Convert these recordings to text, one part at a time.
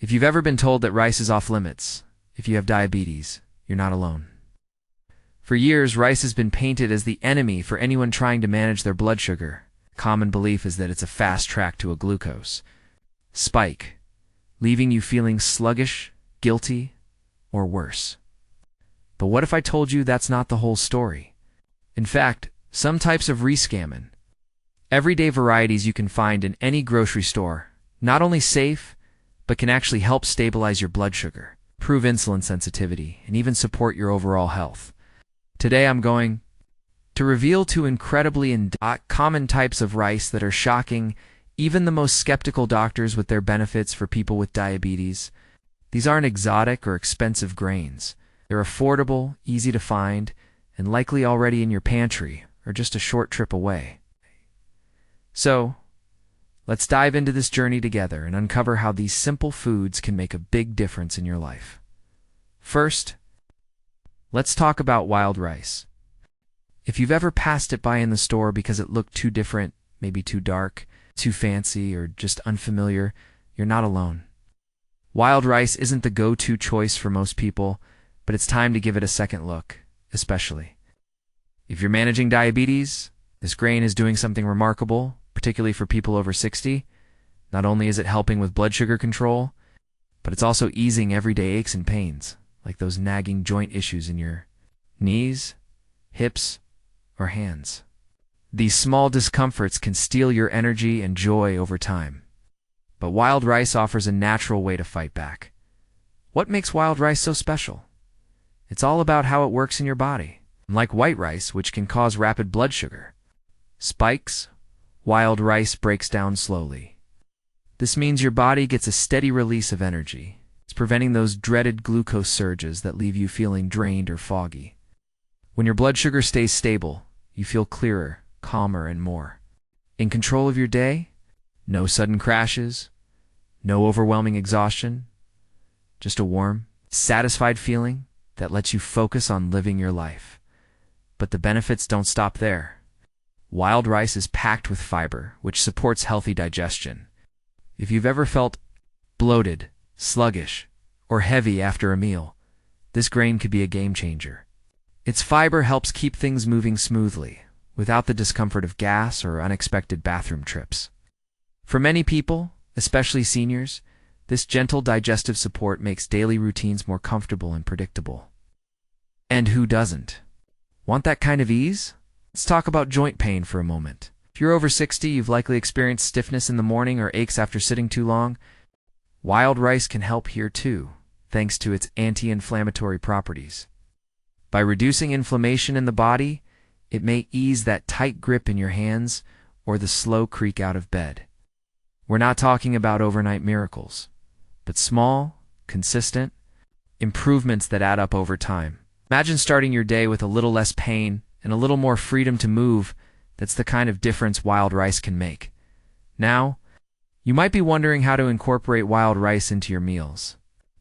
If you've ever been told that rice is off limits, if you have diabetes, you're not alone. For years, rice has been painted as the enemy for anyone trying to manage their blood sugar. Common belief is that it's a fast track to a glucose spike, leaving you feeling sluggish, guilty, or worse. But what if I told you that's not the whole story? In fact, some types of rescamming, everyday varieties you can find in any grocery store, not only safe, but can actually help stabilize your blood sugar, improve insulin sensitivity, and even support your overall health. Today I'm going to reveal two incredibly common types of rice that are shocking even the most skeptical doctors with their benefits for people with diabetes. These aren't exotic or expensive grains. They're affordable, easy to find, and likely already in your pantry or just a short trip away. So, let's dive into this journey together and uncover how these simple foods can make a big difference in your life. First, let's talk about wild rice. If you've ever passed it by in the store because it looked too different, maybe too dark, too fancy, or just unfamiliar, you're not alone. Wild rice isn't the go-to choice for most people, but it's time to give it a second look, especially if you're managing diabetes. This grain is doing something remarkable, particularly for people over 60. Not only is it helping with blood sugar control, but it's also easing everyday aches and pains, like those nagging joint issues in your knees, hips, or hands. These small discomforts can steal your energy and joy over time. But wild rice offers a natural way to fight back. What makes wild rice so special? It's all about how it works in your body. Unlike white rice, which can cause rapid blood sugar spikes, wild rice breaks down slowly. This means your body gets a steady release of energy. It's preventing those dreaded glucose surges that leave you feeling drained or foggy. When your blood sugar stays stable, you feel clearer, calmer, and more in control of your day. No sudden crashes, no overwhelming exhaustion, just a warm, satisfied feeling that lets you focus on living your life. But the benefits don't stop there. Wild rice is packed with fiber, which supports healthy digestion. If you've ever felt bloated, sluggish, or heavy after a meal, this grain could be a game changer. Its fiber helps keep things moving smoothly, without the discomfort of gas or unexpected bathroom trips. For many people, especially seniors, this gentle digestive support makes daily routines more comfortable and predictable. And who doesn't? Want that kind of ease? Let's talk about joint pain for a moment. If you're over 60, you've likely experienced stiffness in the morning or aches after sitting too long. Wild rice can help here too, thanks to its anti-inflammatory properties. By reducing inflammation in the body, it may ease that tight grip in your hands or the slow creak out of bed. We're not talking about overnight miracles, but small, consistent improvements that add up over time. Imagine starting your day with a little less pain and a little more freedom to move. That's the kind of difference wild rice can make. Now, you might be wondering how to incorporate wild rice into your meals.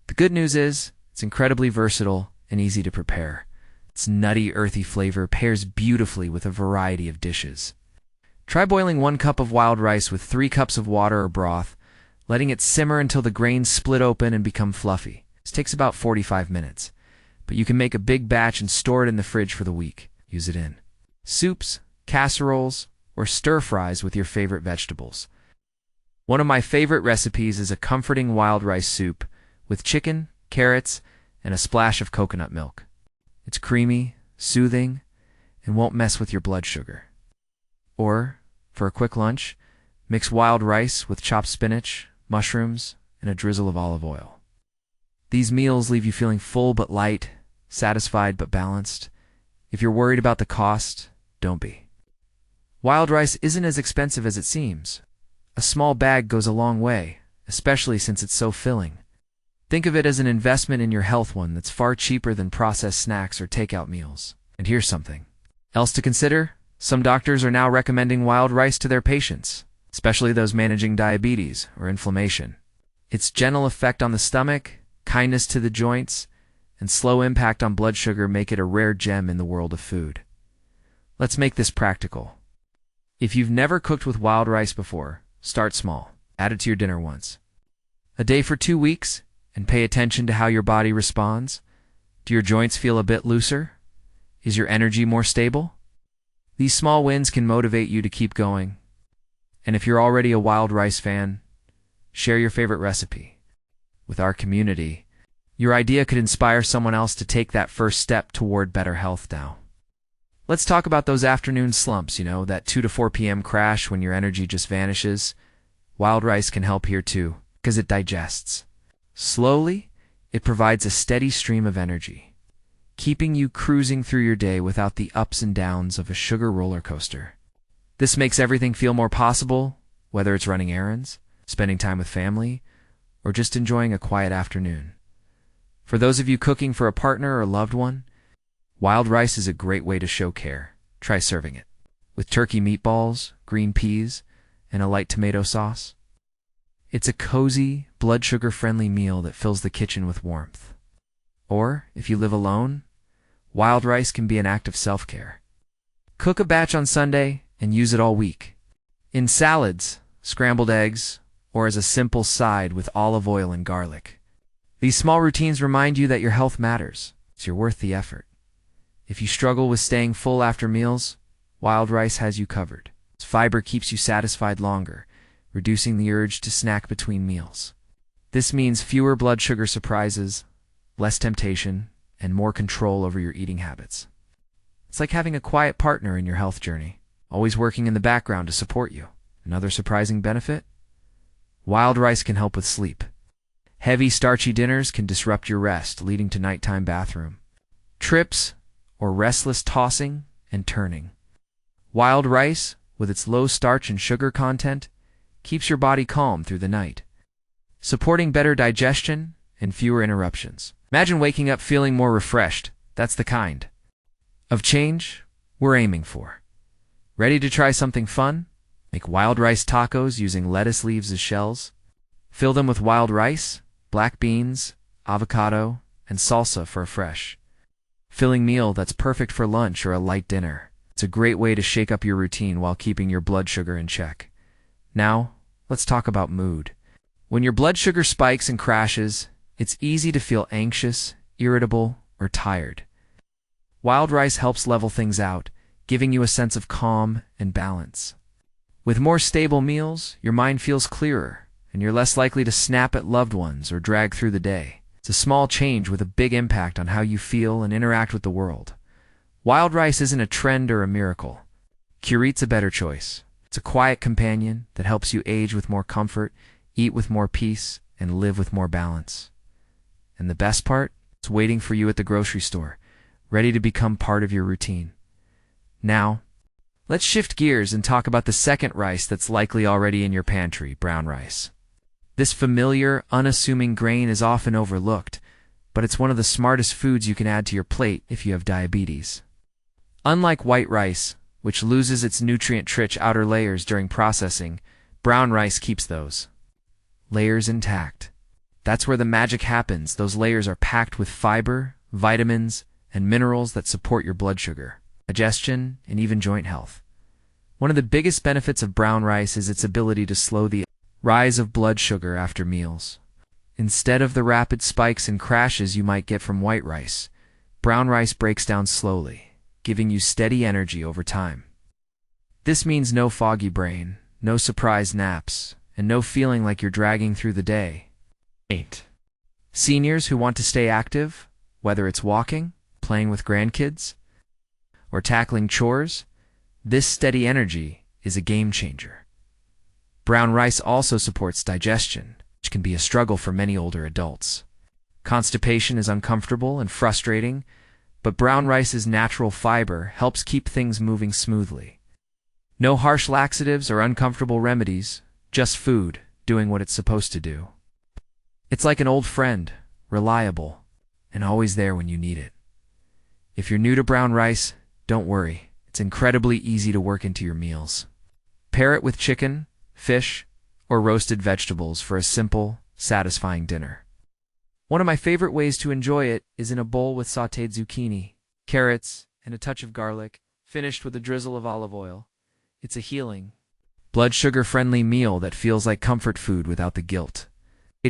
The good news is, it's incredibly versatile and easy to prepare. Its nutty, earthy flavor pairs beautifully with a variety of dishes. Try boiling 1 cup of wild rice with 3 cups of water or broth, letting it simmer until the grains split open and become fluffy. This takes about 45 minutes, but you can make a big batch and store it in the fridge for the week. Use it in soups, casseroles, or stir-fries with your favorite vegetables. One of my favorite recipes is a comforting wild rice soup with chicken, carrots, and a splash of coconut milk. It's creamy, soothing, and won't mess with your blood sugar. Or, for a quick lunch, mix wild rice with chopped spinach, mushrooms, and a drizzle of olive oil. These meals leave you feeling full but light, satisfied but balanced. If you're worried about the cost, don't be. Wild rice isn't as expensive as it seems. A small bag goes a long way, especially since it's so filling. Think of it as an investment in your health, one that's far cheaper than processed snacks or takeout meals. And here's something else to consider. Some doctors are now recommending wild rice to their patients, especially those managing diabetes or inflammation. Its gentle effect on the stomach, kindness to the joints, and slow impact on blood sugar make it a rare gem in the world of food. Let's make this practical. If you've never cooked with wild rice before, start small. Add it to your dinner once. A day for 2 weeks, and pay attention to how your body responds. Do your joints feel a bit looser? Is your energy more stable? These small wins can motivate you to keep going. And if you're already a wild rice fan, share your favorite recipe. With our community, your idea could inspire someone else to take that first step toward better health now. Let's talk about those afternoon slumps, that 2 to 4 p.m. crash when your energy just vanishes. Wild rice can help here too, because it digests. Slowly, it provides a steady stream of energy, keeping you cruising through your day without the ups and downs of a sugar roller coaster. This makes everything feel more possible, whether it's running errands, spending time with family, or just enjoying a quiet afternoon. For those of you cooking for a partner or loved one, wild rice is a great way to show care. Try serving it with turkey meatballs, green peas, and a light tomato sauce. It's a cozy, blood sugar-friendly meal that fills the kitchen with warmth. Or, if you live alone, wild rice can be an act of self-care. Cook a batch on Sunday and use it all week. In salads, scrambled eggs, or as a simple side with olive oil and garlic. These small routines remind you that your health matters, so you're worth the effort. If you struggle with staying full after meals, wild rice has you covered. Its fiber keeps you satisfied longer, reducing the urge to snack between meals. This means fewer blood sugar surprises, less temptation, and more control over your eating habits. It's like having a quiet partner in your health journey, always working in the background to support you. Another surprising benefit? Wild rice can help with sleep. Heavy, starchy dinners can disrupt your rest, leading to nighttime bathroom trips or restless tossing and turning. Wild rice, with its low starch and sugar content, keeps your body calm through the night, supporting better digestion and fewer interruptions. Imagine waking up feeling more refreshed. That's the kind of change we're aiming for. Ready to try something fun? Make wild rice tacos using lettuce leaves as shells. Fill them with wild rice, black beans, avocado, and salsa for a fresh, filling meal that's perfect for lunch or a light dinner. It's a great way to shake up your routine while keeping your blood sugar in check. Now, let's talk about mood. When your blood sugar spikes and crashes, it's easy to feel anxious, irritable, or tired. Wild rice helps level things out, giving you a sense of calm and balance. With more stable meals, your mind feels clearer, and you're less likely to snap at loved ones or drag through the day. It's a small change with a big impact on how you feel and interact with the world. Wild rice isn't a trend or a miracle. Curete's a better choice. It's a quiet companion that helps you age with more comfort, eat with more peace, and live with more balance. And the best part? It's waiting for you at the grocery store, ready to become part of your routine. Now, let's shift gears and talk about the second rice that's likely already in your pantry, brown rice. This familiar, unassuming grain is often overlooked, but it's one of the smartest foods you can add to your plate if you have diabetes. Unlike white rice, which loses its nutrient-rich outer layers during processing, brown rice keeps those layers intact. That's where the magic happens. Those layers are packed with fiber, vitamins, and minerals that support your blood sugar, digestion, and even joint health. One of the biggest benefits of brown rice is its ability to slow the rise of blood sugar after meals. Instead of the rapid spikes and crashes you might get from white rice, brown rice breaks down slowly, giving you steady energy over time. This means no foggy brain, no surprise naps, and no feeling like you're dragging through the day. 8. Seniors who want to stay active, whether it's walking, playing with grandkids, or tackling chores, this steady energy is a game changer. Brown rice also supports digestion, which can be a struggle for many older adults. Constipation is uncomfortable and frustrating, but brown rice's natural fiber helps keep things moving smoothly. No harsh laxatives or uncomfortable remedies, just food doing what it's supposed to do. It's like an old friend, reliable, and always there when you need it. If you're new to brown rice, don't worry. It's incredibly easy to work into your meals. Pair it with chicken, fish, or roasted vegetables for a simple, satisfying dinner. One of my favorite ways to enjoy it is in a bowl with sautéed zucchini, carrots, and a touch of garlic, finished with a drizzle of olive oil. It's a healing, blood sugar-friendly meal that feels like comfort food without the guilt.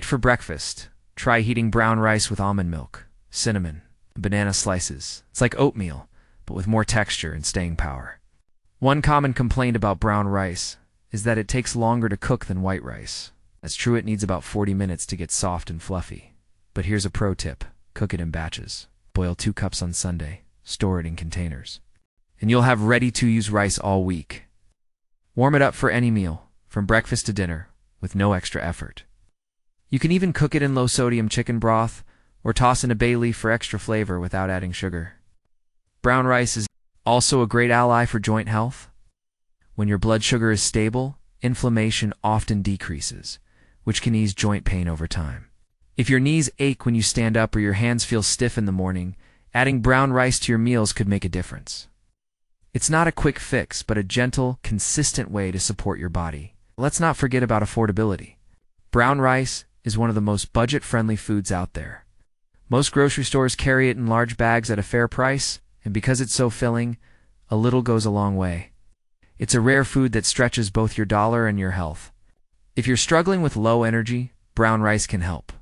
For breakfast, try heating brown rice with almond milk, cinnamon, and banana slices. It's like oatmeal, but with more texture and staying power. One common complaint about brown rice is that it takes longer to cook than white rice. That's true, it needs about 40 minutes to get soft and fluffy. But here's a pro tip: cook it in batches. Boil 2 cups on Sunday, store it in containers, and you'll have ready-to-use rice all week. Warm it up for any meal, from breakfast to dinner, with no extra effort. You can even cook it in low-sodium chicken broth, or toss in a bay leaf for extra flavor without adding sugar. Brown rice is also a great ally for joint health. When your blood sugar is stable, inflammation often decreases, which can ease joint pain over time. If your knees ache when you stand up or your hands feel stiff in the morning, adding brown rice to your meals could make a difference. It's not a quick fix, but a gentle, consistent way to support your body. Let's not forget about affordability. Brown rice is one of the most budget-friendly foods out there. Most grocery stores carry it in large bags at a fair price, and because it's so filling, a little goes a long way. It's a rare food that stretches both your dollar and your health. If you're struggling with low energy, brown rice can help.